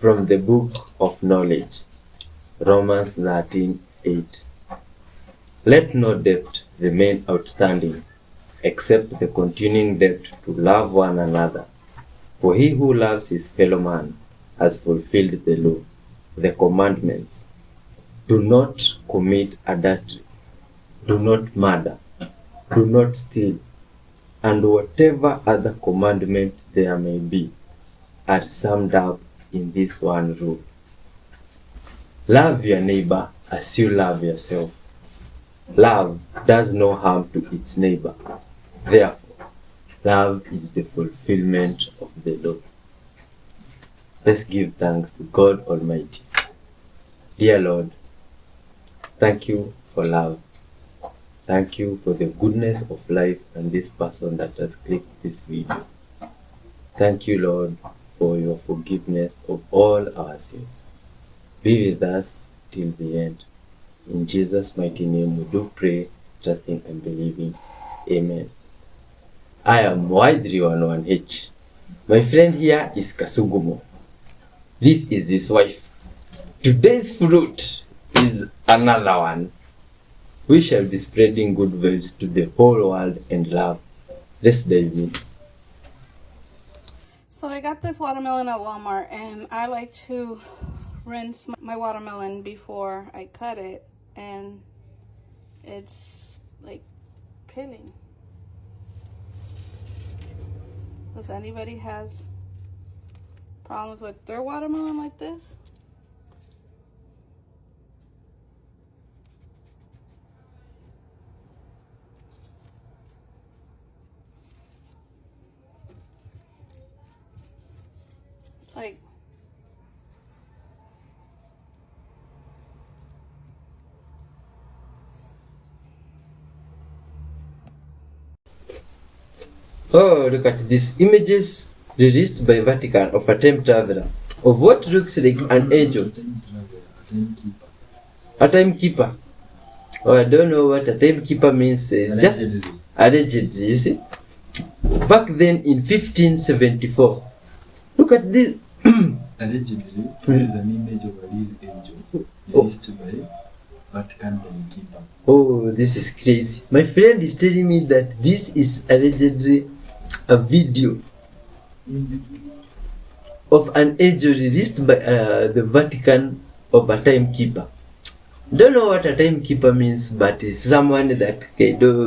From the book of knowledge, Romans 13:8. Let no debt remain outstanding, except the continuing debt to love one another. For he who loves his fellow man has fulfilled the law. The commandments: do not commit adultery, do not murder, do not steal, and whatever other commandment there may be, are summed up in this one rule: love your neighbor as you love yourself. Love does no harm to its neighbor. Therefore, love is the fulfillment of the law. Let's give thanks to God Almighty. Dear Lord, thank you for love. Thank you for the goodness of life and this person that has clicked this video. Thank you, Lord, for your forgiveness of all our sins. Be with us till the end. In Jesus' mighty name we do pray, trusting and believing. Amen. I am Y311H. My friend here is Kasugumo. This is his wife. Today's fruit is another one. We shall be spreading good vibes to the whole world and love. Let's dive in. So I got this watermelon at Walmart, and I like to rinse my watermelon before I cut it, and it's like peeling. Does anybody has problems with their watermelon like this? Like, oh, look at these images released by Vatican of a time traveler of what looks like an angel. A timekeeper. Oh, I don't know what a timekeeper means. Just allegedly, you see. Back then in 1574. Look at this. Allegedly, there is an image of a real angel released by Vatican timekeeper. Oh, this is crazy. My friend is telling me that this is allegedly a video of an angel released by the Vatican of a timekeeper. Don't know what a timekeeper means, but it's someone that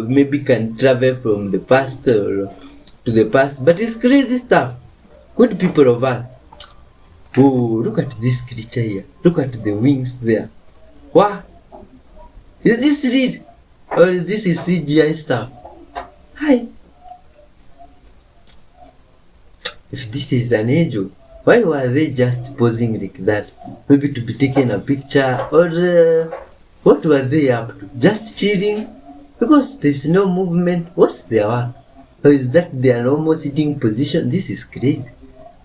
maybe can travel from the past or to the past. But it's crazy stuff. Good people of Earth. Oh, look at this creature here. Look at the wings there. Wow. Is this real? Or is this CGI stuff? Hi. If this is an angel, why were they just posing like that? Maybe to be taking a picture, or what were they up to? Just chilling? Because there's no movement. What's their work? Or is that their normal sitting position? This is crazy.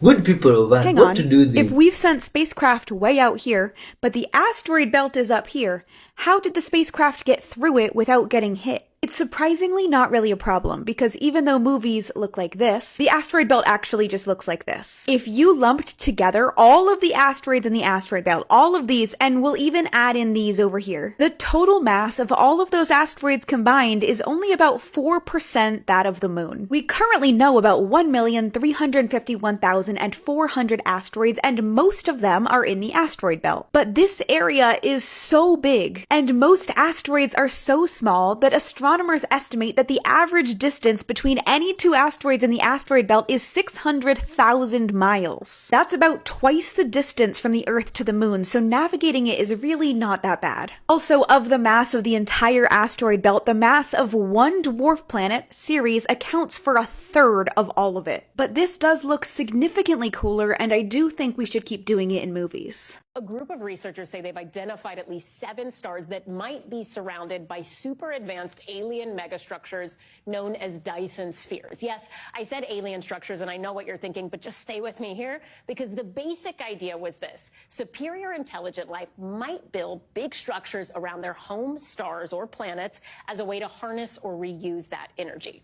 Good people of Earth, Hang what on. to do this? If we've sent spacecraft way out here, but the asteroid belt is up here, how did the spacecraft get through it without getting hit? It's surprisingly not really a problem, because even though movies look like this, the asteroid belt actually just looks like this. If you lumped together all of the asteroids in the asteroid belt, all of these, and we'll even add in these over here, the total mass of all of those asteroids combined is only about 4% that of the moon. We currently know about 1,351,400 asteroids, and most of them are in the asteroid belt. But this area is so big, and most asteroids are so small that astronomers estimate that the average distance between any two asteroids in the asteroid belt is 600,000 miles. That's about twice the distance from the Earth to the moon, so navigating it is really not that bad. Also, of the mass of the entire asteroid belt, the mass of one dwarf planet, Ceres, accounts for a third of all of it. But this does look significantly cooler, and I do think we should keep doing it in movies. A group of researchers say they've identified at least 7 stars that might be surrounded by super advanced alien megastructures known as Dyson spheres. Yes, I said alien structures, and I know what you're thinking, but just stay with me here, because the basic idea was this: superior intelligent life might build big structures around their home stars or planets as a way to harness or reuse that energy.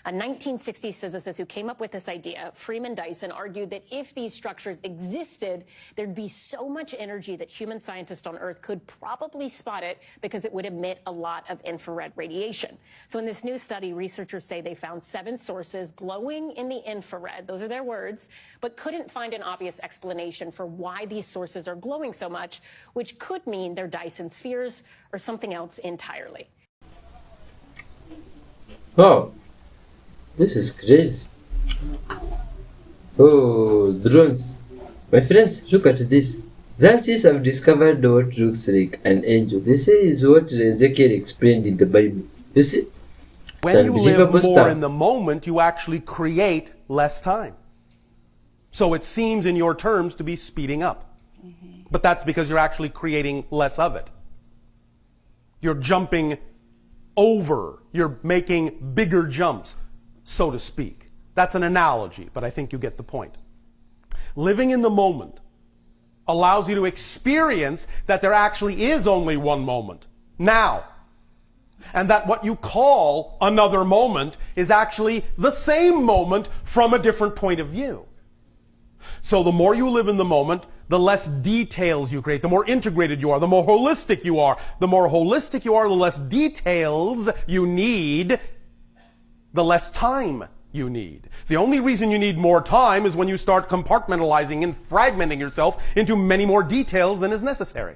A 1960s physicist who came up with this idea, Freeman Dyson, argued that if these structures existed, there'd be so much energy that human scientists on Earth could probably spot it because it would emit a lot of infrared radiation. So in this new study, researchers say they found 7 sources glowing in the infrared, those are their words, but couldn't find an obvious explanation for why these sources are glowing so much, which could mean they're Dyson spheres or something else entirely. Wow, this is crazy. Oh, drones. My friends, look at this. Scientists have discovered what looks like an angel. They say it's what Ezekiel explained in the Bible. You see? It's When you live unbelievable more stuff. in the moment, you actually create less time. So it seems in your terms to be speeding up. But that's because you're actually creating less of it. You're jumping over. You're making bigger jumps, so to speak. That's an analogy, but I think you get the point. Living in the moment allows you to experience that there actually is only one moment, now. And that what you call another moment is actually the same moment from a different point of view. So the more you live in the moment, the less details you create, the more integrated you are, the more holistic you are. The more holistic you are, the less details you need, the less time you need. The only reason you need more time is when you start compartmentalizing and fragmenting yourself into many more details than is necessary.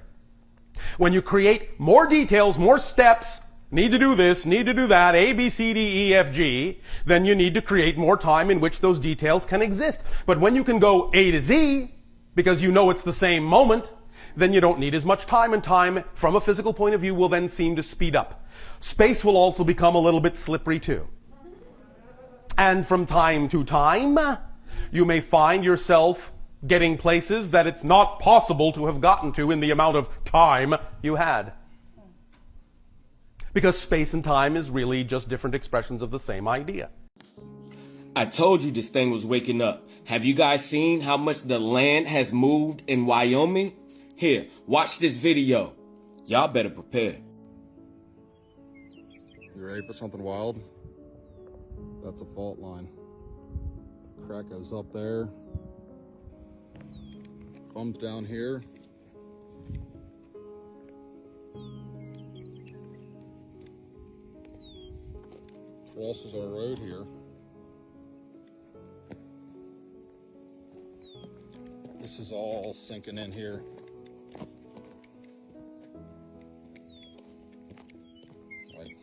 When you create more details, more steps, need to do this, need to do that, A, B, C, D, E, F, G, then you need to create more time in which those details can exist. But when you can go A to Z, because you know it's the same moment, then you don't need as much time, and time, from a physical point of view, will then seem to speed up. Space will also become a little bit slippery too. And from time to time, you may find yourself getting places that it's not possible to have gotten to in the amount of time you had. Because space and time is really just different expressions of the same idea. I told you this thing was waking up. Have you guys seen how much the land has moved in Wyoming? Here, watch this video. Y'all better prepare. You ready for something wild? That's a fault line. Crack goes up there. Comes down here. Crosses our road here. This is all sinking in here. Like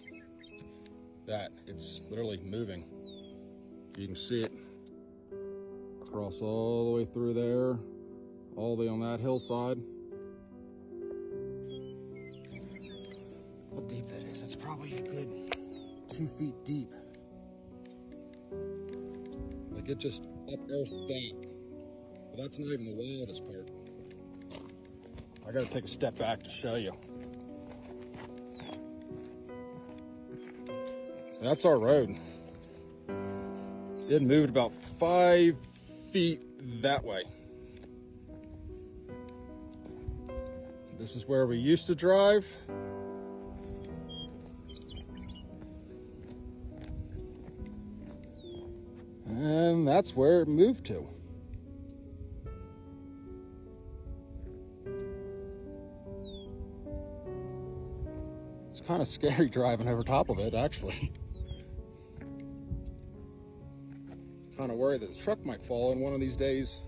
that. It's literally moving. You can see it cross all the way through there, all the way on that hillside. How deep that is? It's probably a good 2 feet deep. Like it just unearthed that. But that's not even the wildest part. I gotta take a step back to show you. That's our road. It moved about 5 feet that way. This is where we used to drive. And that's where it moved to. It's kind of scary driving over top of it, actually. Kind of worried that the truck might fall in one of these days.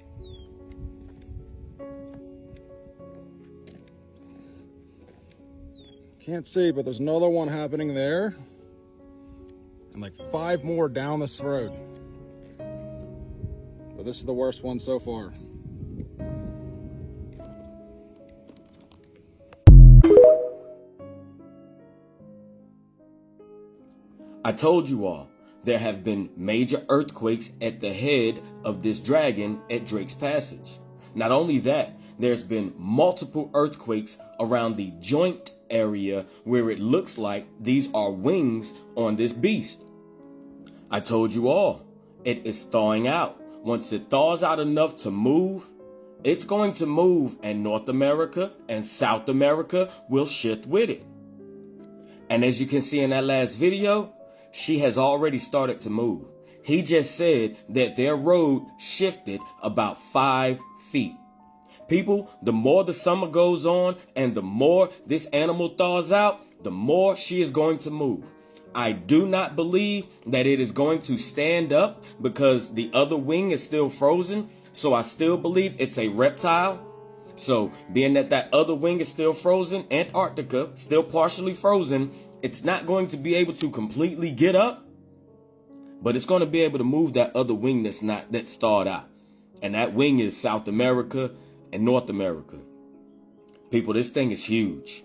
Can't see, but there's another one happening there. And like 5 more down this road. But this is the worst one so far. I told you all, there have been major earthquakes at the head of this dragon at Drake's Passage. Not only that, there's been multiple earthquakes around the joint area where it looks like these are wings on this beast. I told you all, it is thawing out. Once it thaws out enough to move, it's going to move, and North America and South America will shift with it. And as you can see in that last video, she has already started to move. He just said that their road shifted about 5 feet. People, the more the summer goes on and the more this animal thaws out, the more she is going to move. I do not believe that it is going to stand up because the other wing is still frozen. So I still believe it's a reptile. So being that that other wing is still frozen, Antarctica, still partially frozen, it's not going to be able to completely get up, but it's going to be able to move that other wing that's thawed out. And that wing is South America and North America. People, this thing is huge.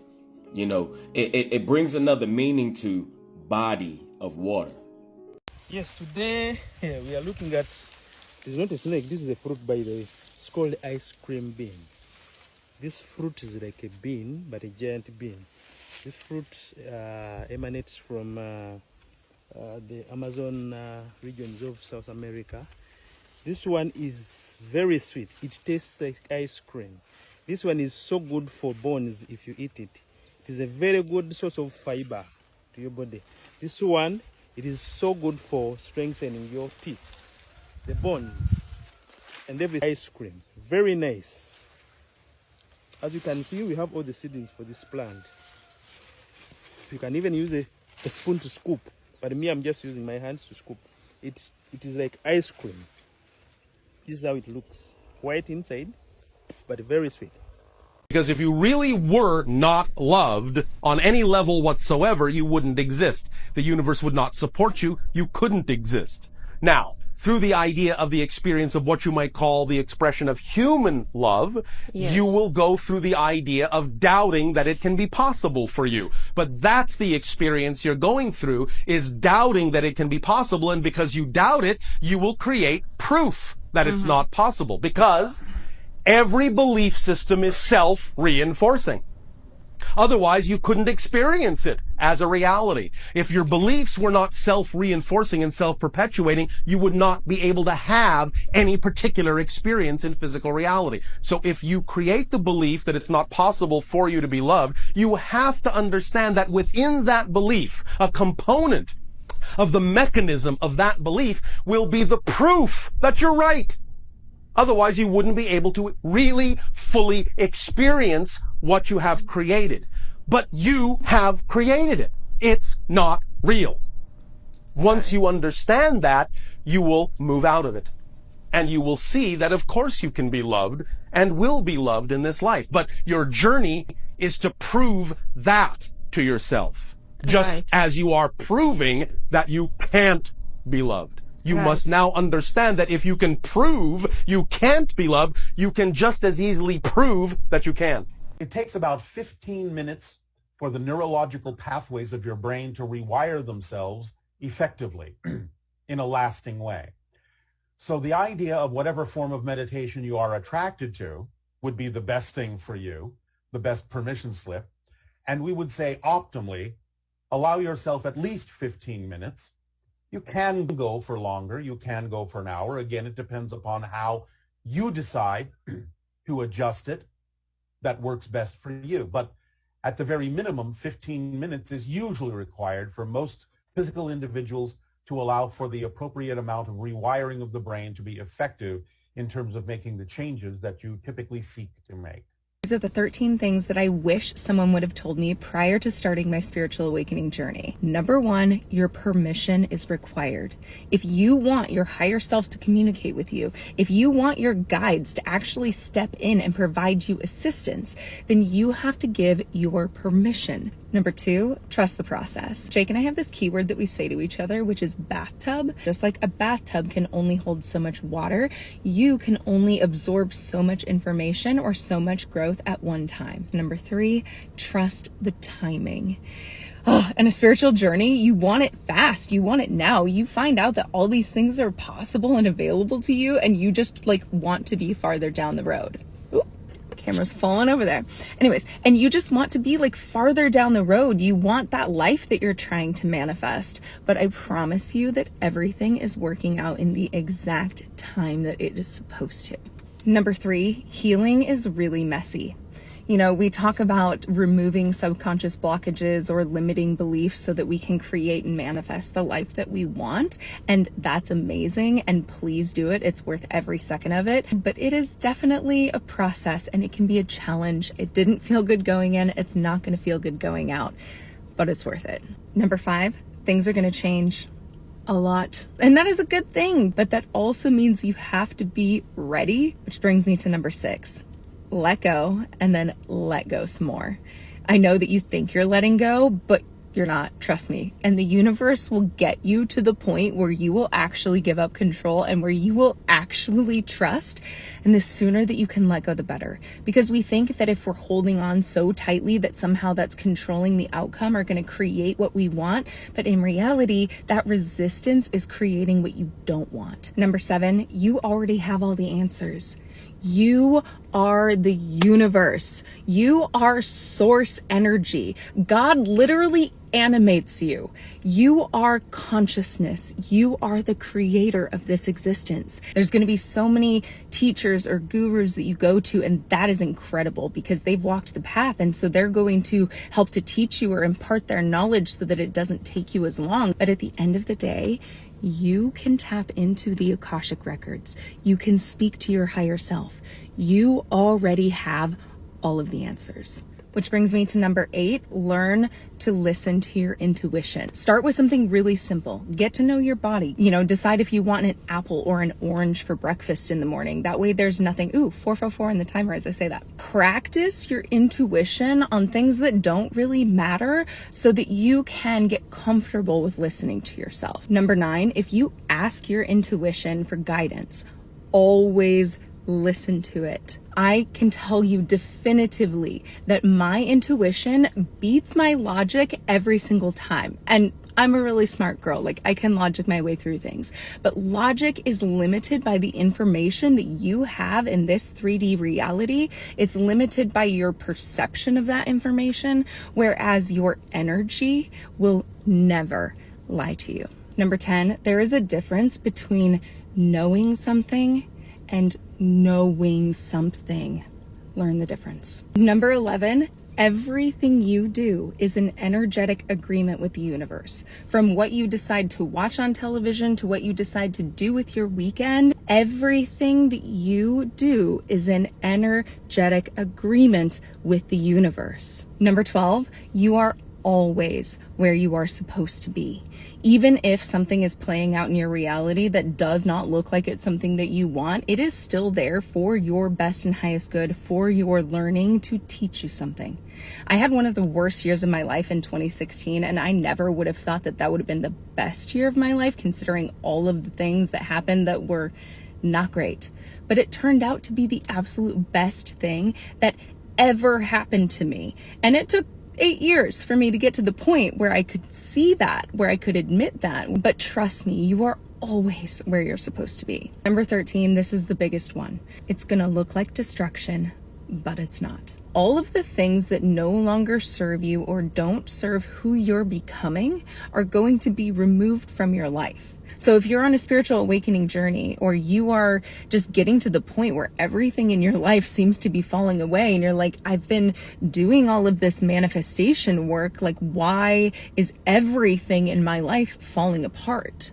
You know, it brings another meaning to body of water. Yes, today we are looking at, it is not a snake, this is a fruit by the way. It's called ice cream bean. This fruit is like a bean, but a giant bean. This fruit emanates from the Amazon regions of South America. This one is very sweet. It tastes like ice cream. This one is so good for bones if you eat it. It is a very good source of fiber to your body. This one, it is so good for strengthening your teeth, the bones, and every ice cream. Very nice. As you can see, we have all the seedlings for this plant. You can even use a spoon to scoop, but me, I'm just using my hands to scoop. It is like ice cream. This is how it looks. White inside, but very sweet. Because if you really were not loved on any level whatsoever, you wouldn't exist. The universe would not support you. You couldn't exist. Now, through the idea of the experience of what you might call the expression of human love, Yes. you will go through the idea of doubting that it can be possible for you. But that's the experience you're going through, is doubting that it can be possible. And because you doubt it, you will create proof that it's not possible. Because every belief system is self-reinforcing. Otherwise, you couldn't experience it as a reality. If your beliefs were not self-reinforcing and self-perpetuating, you would not be able to have any particular experience in physical reality. So if you create the belief that it's not possible for you to be loved, you have to understand that within that belief, a component of the mechanism of that belief will be the proof that you're right. Otherwise, you wouldn't be able to really fully experience what you have created. But you have created it. It's not real. Once you understand that, you will move out of it. And you will see that, of course, you can be loved and will be loved in this life. But your journey is to prove that to yourself. Just Right. as you are proving that you can't be loved. You Right. must now understand that if you can prove you can't be loved, you can just as easily prove that you can. It takes about 15 minutes for the neurological pathways of your brain to rewire themselves effectively in a lasting way. So the idea of whatever form of meditation you are attracted to would be the best thing for you, the best permission slip. And we would say optimally, allow yourself at least 15 minutes. You can go for longer. You can go for an hour. Again, it depends upon how you decide to adjust it that works best for you. But at the very minimum, 15 minutes is usually required for most physical individuals to allow for the appropriate amount of rewiring of the brain to be effective in terms of making the changes that you typically seek to make. These are the 13 things that I wish someone would have told me prior to starting my spiritual awakening journey. Number 1, your permission is required. If you want your higher self to communicate with you, if you want your guides to actually step in and provide you assistance, then you have to give your permission. Number 2, trust the process. Jake and I have this keyword that we say to each other, which is bathtub. Just like a bathtub can only hold so much water, you can only absorb so much information or so much growth at one time. Number 3, trust the timing. And a spiritual journey, you want it fast. You want it now. You find out that all these things are possible and available to you, and you just want to be farther down the road. Ooh, camera's falling over there. Anyways, and you just want to be farther down the road. You want that life that you're trying to manifest. But I promise you that everything is working out in the exact time that it is supposed to. Number 3, healing is really messy. You know, we talk about removing subconscious blockages or limiting beliefs so that we can create and manifest the life that we want. And that's amazing. And please do it. It's worth every second of it. But it is definitely a process and it can be a challenge. It didn't feel good going in. It's not going to feel good going out, but it's worth it. Number 5, things are going to change a lot. And that is a good thing, but that also means you have to be ready, which brings me to number 6. Let go and then let go some more. I know that you think you're letting go, but you're not, trust me. And the universe will get you to the point where you will actually give up control and where you will actually trust. And the sooner that you can let go, the better. Because we think that if we're holding on so tightly that somehow that's controlling the outcome or going to create what we want. But in reality, that resistance is creating what you don't want. Number 7, you already have all the answers. You are the universe. You are source energy. God literally animates you. You are consciousness. You are the creator of this existence. There's going to be so many teachers or gurus that you go to, and that is incredible because they've walked the path. And so they're going to help to teach you or impart their knowledge so that it doesn't take you as long. But at the end of the day, you can tap into the Akashic records. You can speak to your higher self. You already have all of the answers. Which brings me to number 8, learn to listen to your intuition. Start with something really simple. Get to know your body. You know, decide if you want an apple or an orange for breakfast in the morning. That way there's nothing, 444 in the timer as I say that. Practice your intuition on things that don't really matter so that you can get comfortable with listening to yourself. Number 9, if you ask your intuition for guidance, always listen to it. I can tell you definitively that my intuition beats my logic every single time. And I'm a really smart girl. Like, I can logic my way through things. But logic is limited by the information that you have in this 3D reality. It's limited by your perception of that information, whereas your energy will never lie to you. Number 10, there is a difference between knowing something and knowing something. Learn the difference. Number 11, everything you do is an energetic agreement with the universe. From what you decide to watch on television to what you decide to do with your weekend, everything that you do is an energetic agreement with the universe. Number 12, you are always where you are supposed to be. Even if something is playing out in your reality that does not look like it's something that you want, it is still there for your best and highest good, for your learning to teach you something. I had one of the worst years of my life in 2016, and I never would have thought that that would have been the best year of my life, considering all of the things that happened that were not great. But it turned out to be the absolute best thing that ever happened to me. And it took 8 years for me to get to the point where I could see that, where I could admit that. But trust me, you are always where you're supposed to be. Number 13, this is the biggest one. It's gonna look like destruction, but it's not. All of the things that no longer serve you or don't serve who you're becoming are going to be removed from your life. So if you're on a spiritual awakening journey, or you are just getting to the point where everything in your life seems to be falling away and you're like, I've been doing all of this manifestation work, like why is everything in my life falling apart?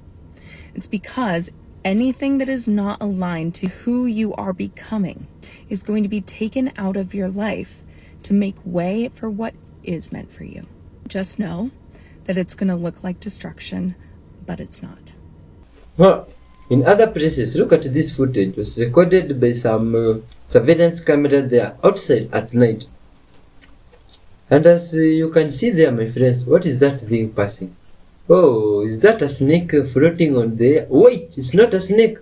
It's because anything that is not aligned to who you are becoming is going to be taken out of your life to make way for what is meant for you. Just know that it's going to look like destruction, but it's not. Well, in other places, look at this footage. It was recorded by some surveillance camera there outside at night. And as you can see there, my friends, what is that thing passing? Oh, is that a snake floating on there? Wait, it's not a snake.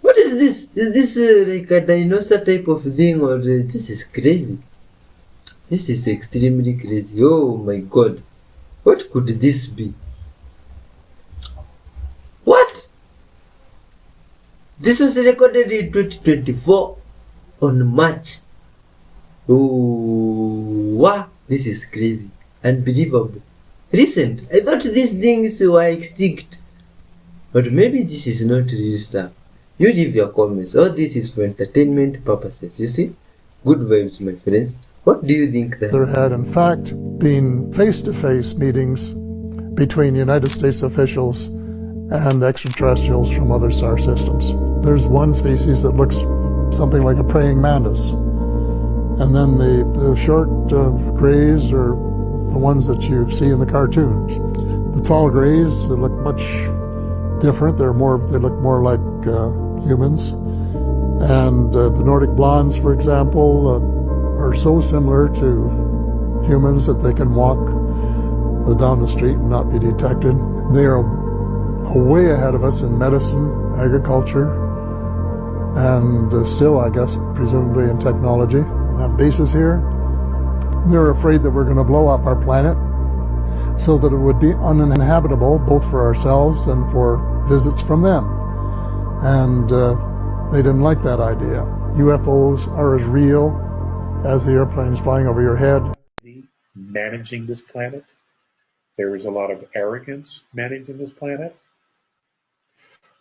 What is this? Is this like a dinosaur type of thing, or this is crazy? This is extremely crazy. Oh my god. What could this be? What? This was recorded in 2024 on March. Oh, wow. This is crazy. Unbelievable. Recent. I thought these things were extinct. But maybe this is not real stuff. You leave your comments. All this is for entertainment purposes. You see? Good vibes, my friends. What do you think that There had, in fact, been face-to-face meetings between United States officials and extraterrestrials from other star systems. There's one species that looks something like a praying mantis. And then the short grays are the ones that you see in the cartoons. The tall grays look much different. They look more like humans. And the Nordic blondes, for example, are so similar to humans that they can walk down the street and not be detected. They are way ahead of us in medicine, agriculture, and still, I guess, presumably in technology. Have bases here. They're afraid that we're going to blow up our planet so that it would be uninhabitable both for ourselves and for visits from them. And they didn't like that idea. UFOs are as real as the airplanes flying over your head. Managing this planet. There is a lot of arrogance managing this planet.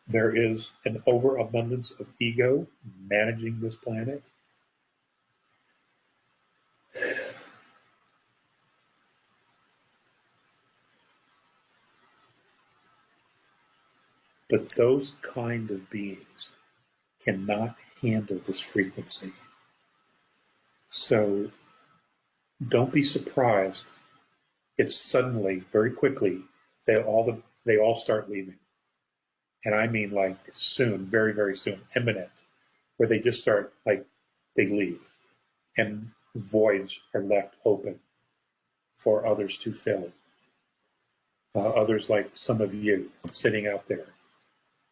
There is an overabundance of ego managing this planet. But those kind of beings cannot handle this frequency. So don't be surprised if suddenly, very quickly, they all start leaving. And I mean like soon, very, very soon, imminent, where they just start like they leave and voids are left open for others to fill. Others like some of you sitting out there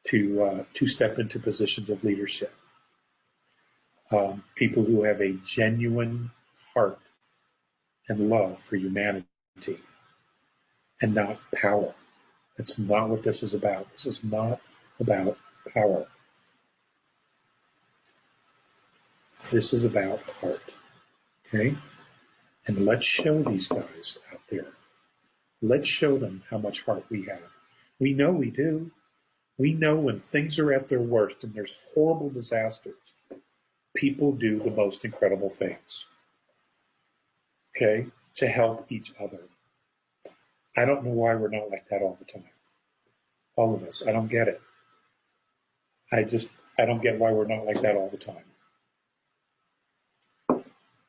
to step into positions of leadership. People who have a genuine heart and love for humanity and not power. That's not what this is about. This is not about power. This is about heart. Okay? And let's show these guys out there. Let's show them how much heart we have. We know we do. We know when things are at their worst and there's horrible disasters, people do the most incredible things, okay, to help each other. I don't know why we're not like that all the time. All of us. I don't get it. I don't get why we're not like that all the time.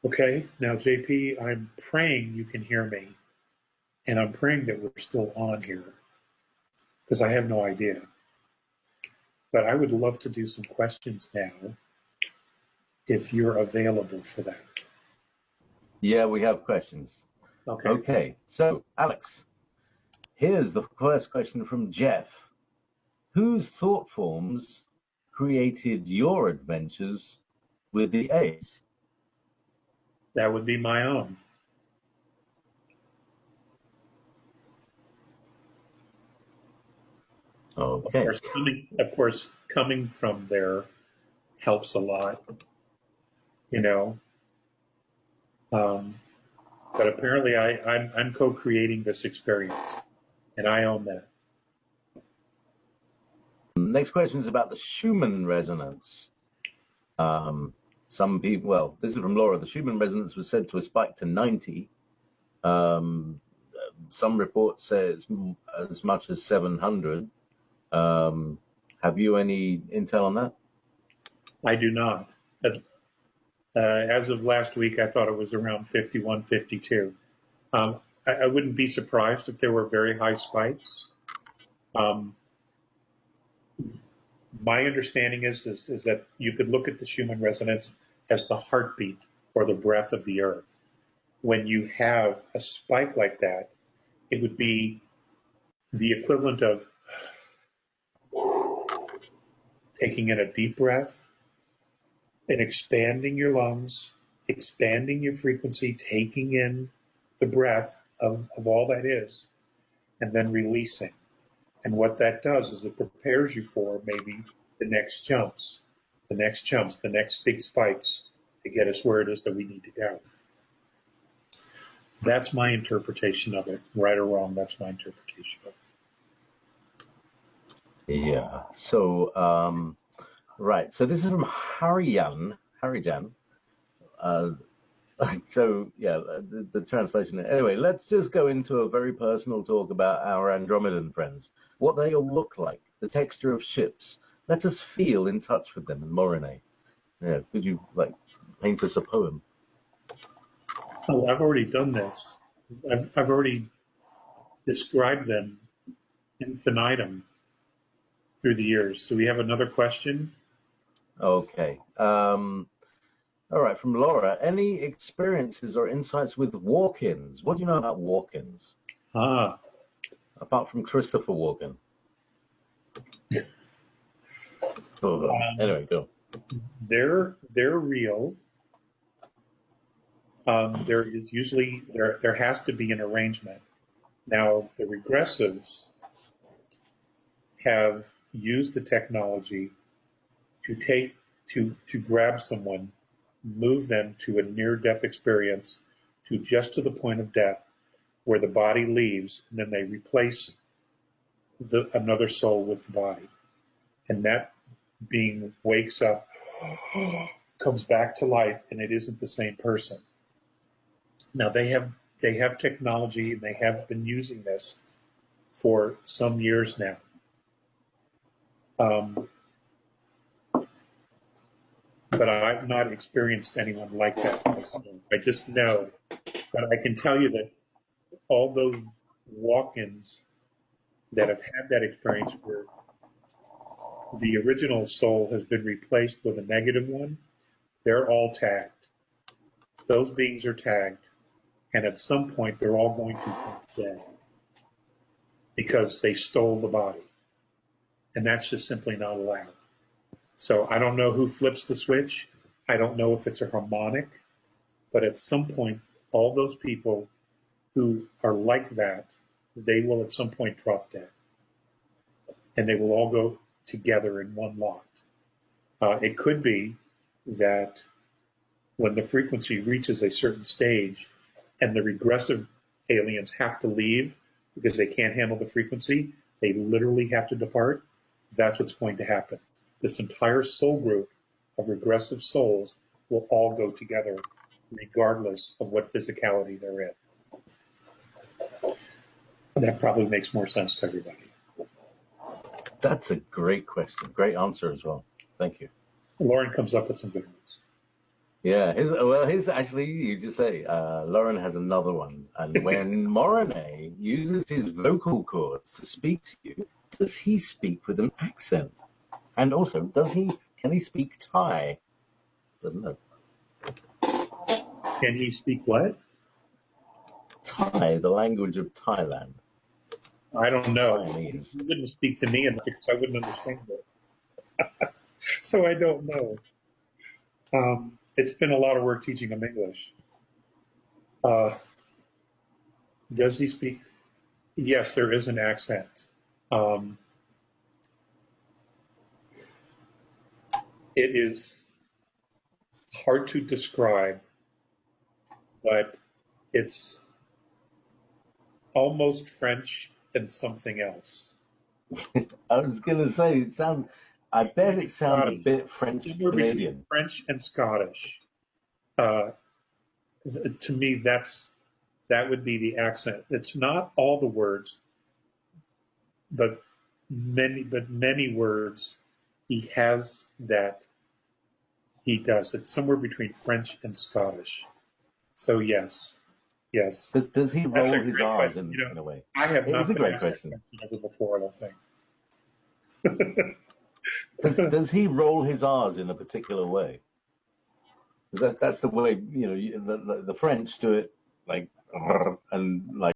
Okay, now JP, I'm praying you can hear me, and I'm praying that we're still on here, because I have no idea. But I would love to do some questions now, if you're available for that. Yeah, we have questions. Okay, so Alex, here's the first question from Jeff. Whose thought forms created your adventures with the apes? That would be my own. Okay. Of course, coming from there helps a lot, you know. But apparently, I'm co-creating this experience, and I own that. Next question is about the Schumann resonance. Some people, well, this is from Laura. The Schumann resonance was said to have spiked to 90. Some reports say it's as much as 700. Have you any intel on that? I do not. As of last week, I thought it was around 51, 52. I wouldn't be surprised if there were very high spikes. My understanding is that you could look at the Schumann resonance as the heartbeat or the breath of the earth. When you have a spike like that, it would be the equivalent of taking in a deep breath and expanding your lungs, expanding your frequency, taking in the breath of all that is, and then releasing. And what that does is it prepares you for maybe the next jumps, the next big spikes to get us where it is that we need to go. That's my interpretation of it. Right or wrong, that's my interpretation of it. Yeah. So, right. So this is from Harijan. So yeah, the translation. Anyway, let's just go into a very personal talk about our Andromedan friends, what they all look like, the texture of ships. Let us feel in touch with them. And Morine, yeah, could you paint us a poem? Oh, I've already done this. I've already described them infinitum through the years. Do we have another question? Okay. All right, from Laura. Any experiences or insights with walk-ins? What do you know about walk-ins? Apart from Christopher Walken. Anyway, go. They're real. There is usually there has to be an arrangement. Now the regressives have used the technology to grab someone, move them to a near-death experience, just to the point of death, where the body leaves, and then they replace another soul with the body, and that being wakes up, comes back to life, and it isn't the same person. Now they have technology, and they have been using this for some years now. But I've not experienced anyone like that myself. I just know, but I can tell you that all those walk-ins that have had that experience where the original soul has been replaced with a negative one, they're all tagged. Those beings are tagged, and at some point they're all going to drop dead because they stole the body. And that's just simply not allowed. So I don't know who flips the switch. I don't know if it's a harmonic, but at some point, all those people who are like that, they will at some point drop dead. And they will all go together in one lot. It could be that when the frequency reaches a certain stage and the regressive aliens have to leave because they can't handle the frequency, they literally have to depart. That's what's going to happen. This entire soul group of regressive souls will all go together regardless of what physicality they're in. And that probably makes more sense to everybody. That's a great question. Great answer as well. Thank you. Lauren comes up with some good ones. Yeah, his actually, you just say, Lauren has another one. And when Morine uses his vocal cords to speak to you, does he speak with an accent? And also, can he speak Thai? Doesn't know. Can he speak what? Thai, the language of Thailand. I don't know. Siamese. He wouldn't speak to me because I wouldn't understand it. So I don't know. It's been a lot of work teaching him English. Does he speak? Yes, there is an accent. It is hard to describe, but it's almost French and something else. I was going to say, I bet it sounds a bit French Canadian. French and Scottish. To me, that would be the accent. It's not all the words, but many words. He has that. He does. It's somewhere between French and Scottish. So yes. Does he roll his R's in a way? I have not been asked that question ever before, I don't think. Does he roll his R's in a particular way? That's the way, the French do it, like, and like